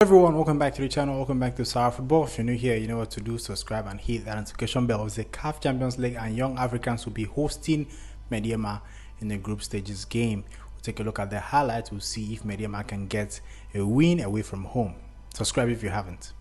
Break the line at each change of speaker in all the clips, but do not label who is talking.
Everyone, welcome back to the channel. Welcome back to Sahara Football. If you're new here, you know what to do. Subscribe and hit that notification bell. It's the CAF Champions League, and Young Africans will be hosting Medeama in the group stages game. We'll take a look at the highlights. We'll see if Medeama can get a win away from home. Subscribe if you haven't.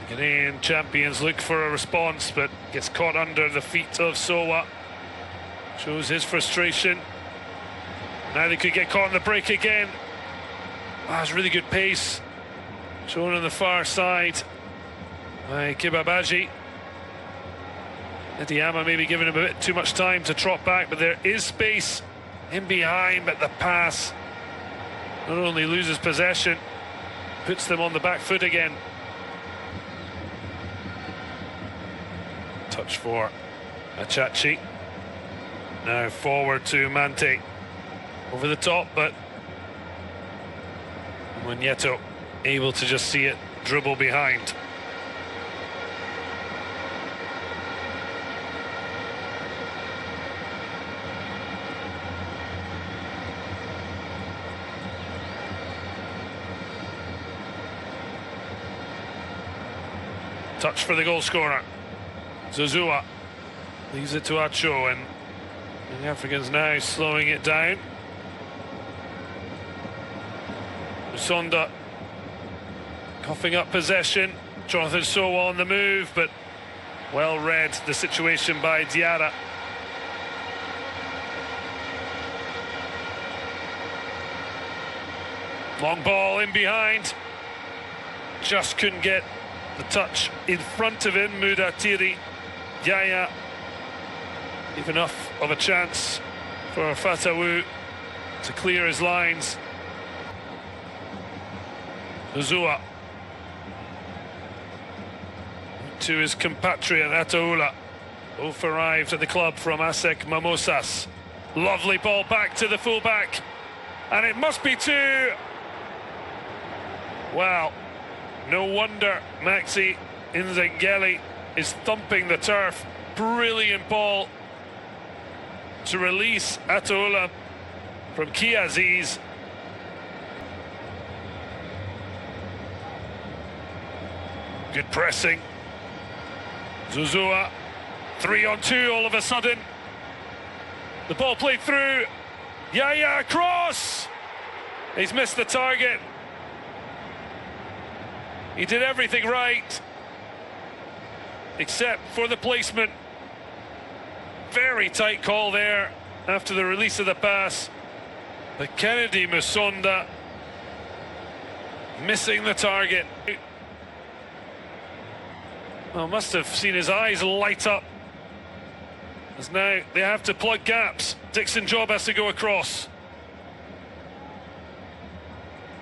Ghanaian champions look for a response, but gets caught under the feet of Sowa. Shows his frustration. Now they could get caught in the break again. It's really good pace shown on the far side by Kibabaji. Medeama maybe giving him a bit too much time to trot back, but there is space in behind, but the pass not only loses possession, puts them on the back foot again. Touch for Achachi. Now forward to Mante. Over the top, but Nieto able to just see it dribble behind. Touch for the goal scorer. Zuzua leaves it to Acho, and the Africans now slowing it down. Musonda coughing up possession. Jonathan Sowa on the move, but well read the situation by Diarra. Long ball in behind. Just couldn't get the touch in front of him. Mudatiri. Yaya, if enough of a chance for Fatawu to clear his lines. Uzua to his compatriot Ataula. Both arrived at the club from Asek Mamosas. Lovely ball back to the fullback, and it must be two. Wow, no wonder Maxi Nzengeli is thumping the turf. Brilliant ball to release Ataula from Kiaziz. Good pressing. Zuzua, 3-on-2 all of a sudden. The ball played through. Yaya, cross! He's missed the target. He did everything right, except for the placement. Very tight call there after the release of the pass. But Kennedy Musonda missing the target. Well, must have seen his eyes light up, as now they have to plug gaps. Dixon Job has to go across.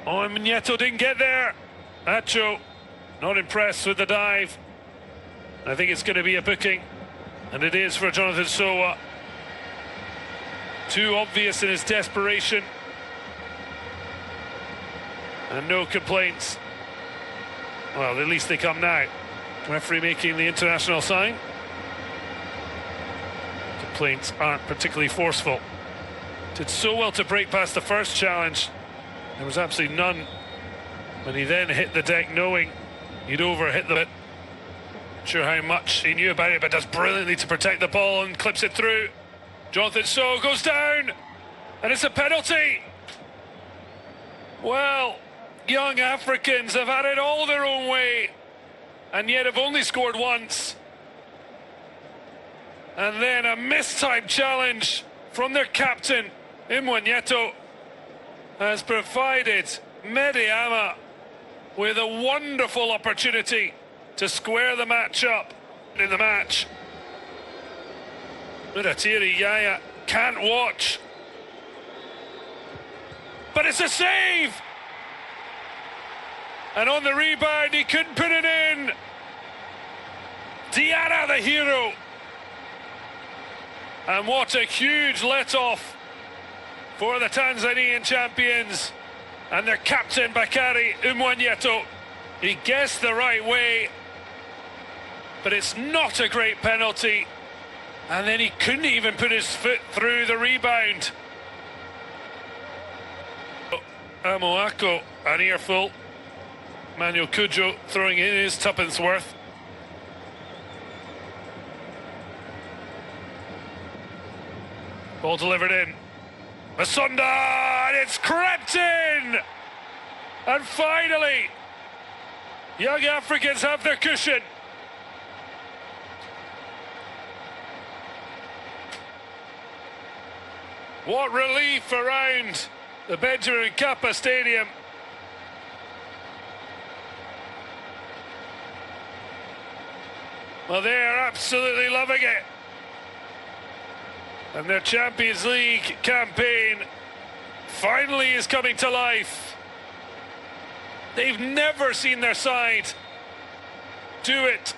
Oh, Nieto didn't get there. Acho not impressed with the dive. I think it's going to be a booking, and it is for Jonathan Sowa. Too obvious in his desperation, and no complaints. Well, at least they come now. Referee making the international sign. Complaints aren't particularly forceful. Did so well to break past the first challenge. There was absolutely none when he then hit the deck knowing he'd overhit the bit. Not sure how much he knew about it, but does brilliantly to protect the ball and clips it through. Jonathan So goes down, and it's a penalty. Well, young Africans have had it all their own way, and yet have only scored once. And then a mistimed challenge from their captain, Imwanyeto, has provided Medeama with a wonderful opportunity to square the match up in the match. Mudatiri Yaya can't watch. But it's a save! And on the rebound, he couldn't put it in. Diarra, the hero. And what a huge let-off for the Tanzanian champions and their captain, Bakari Imwanyeto. He guessed the right way, but it's not a great penalty. And then he couldn't even put his foot through the rebound. Amoako, an earful. Manuel Cujo throwing in his tuppence worth. Ball delivered in. Masonda, and it's crept in! And finally, young Africans have their cushion. What relief around the Benjamin Mkapa Stadium. Well, they are absolutely loving it. And their Champions League campaign finally is coming to life. They've never seen their side do it.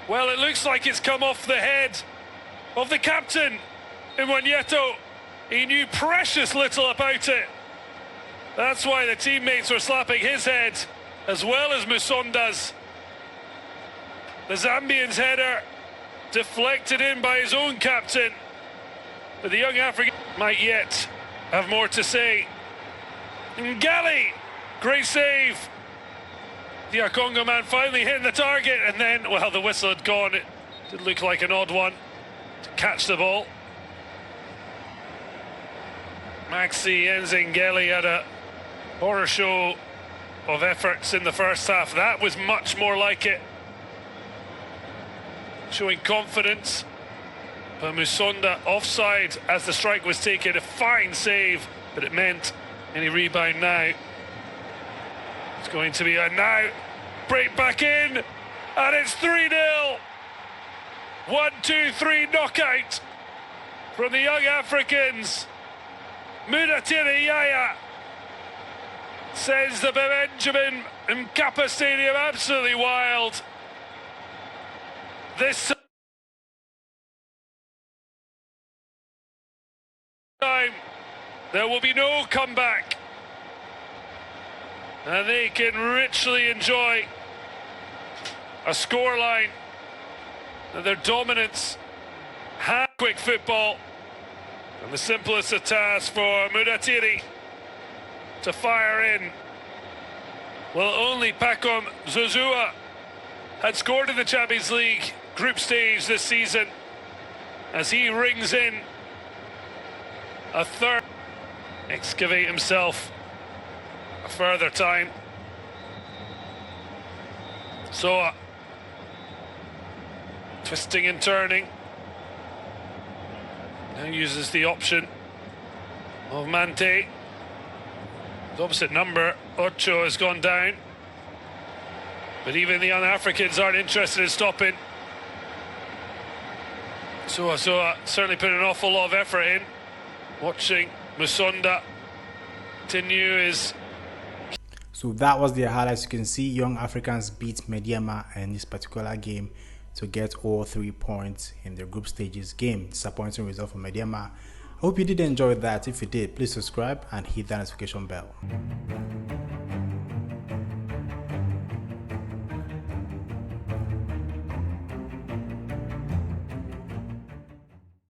Well, it looks like it's come off the head of the captain, Imwanyeto. He knew precious little about it. That's why the teammates were slapping his head, as well as Musonda's. The Zambian's header deflected in by his own captain. But the young African might yet have more to say. Ngali, great save. The Congo man finally hitting the target, and then, well, the whistle had gone. It did look like an odd one to catch the ball. Maxi Enzengeli had a horror show of efforts in the first half. That was much more like it. Showing confidence. But Musonda offside as the strike was taken. A fine save, but it meant any rebound now. It's going to be a now break back in, and it's 3-0. 1-2-3 knockout from the young Africans. Mudatiri Yaya sends the Benjamin Mkapa Stadium absolutely wild. This time there will be no comeback, and they can richly enjoy a scoreline and their dominance. Quick football, and the simplest of tasks for Mudatiri to fire in. Well, only Pacom Zouzoua had scored in the Champions League group stage this season, as he rings in a third. Excavate himself a further time. So twisting and turning. Now uses the option of Mante. The opposite number, Ocho, has gone down. But even the young Africans aren't interested in stopping. So certainly put an awful lot of effort in. Watching Musonda continue his...
So that was their highlights. You can see young Africans beat Medeama in this particular game to get all 3 points in the group stages game. Disappointing result for Medeama. I hope you did enjoy that. If you did, please subscribe and hit that notification bell.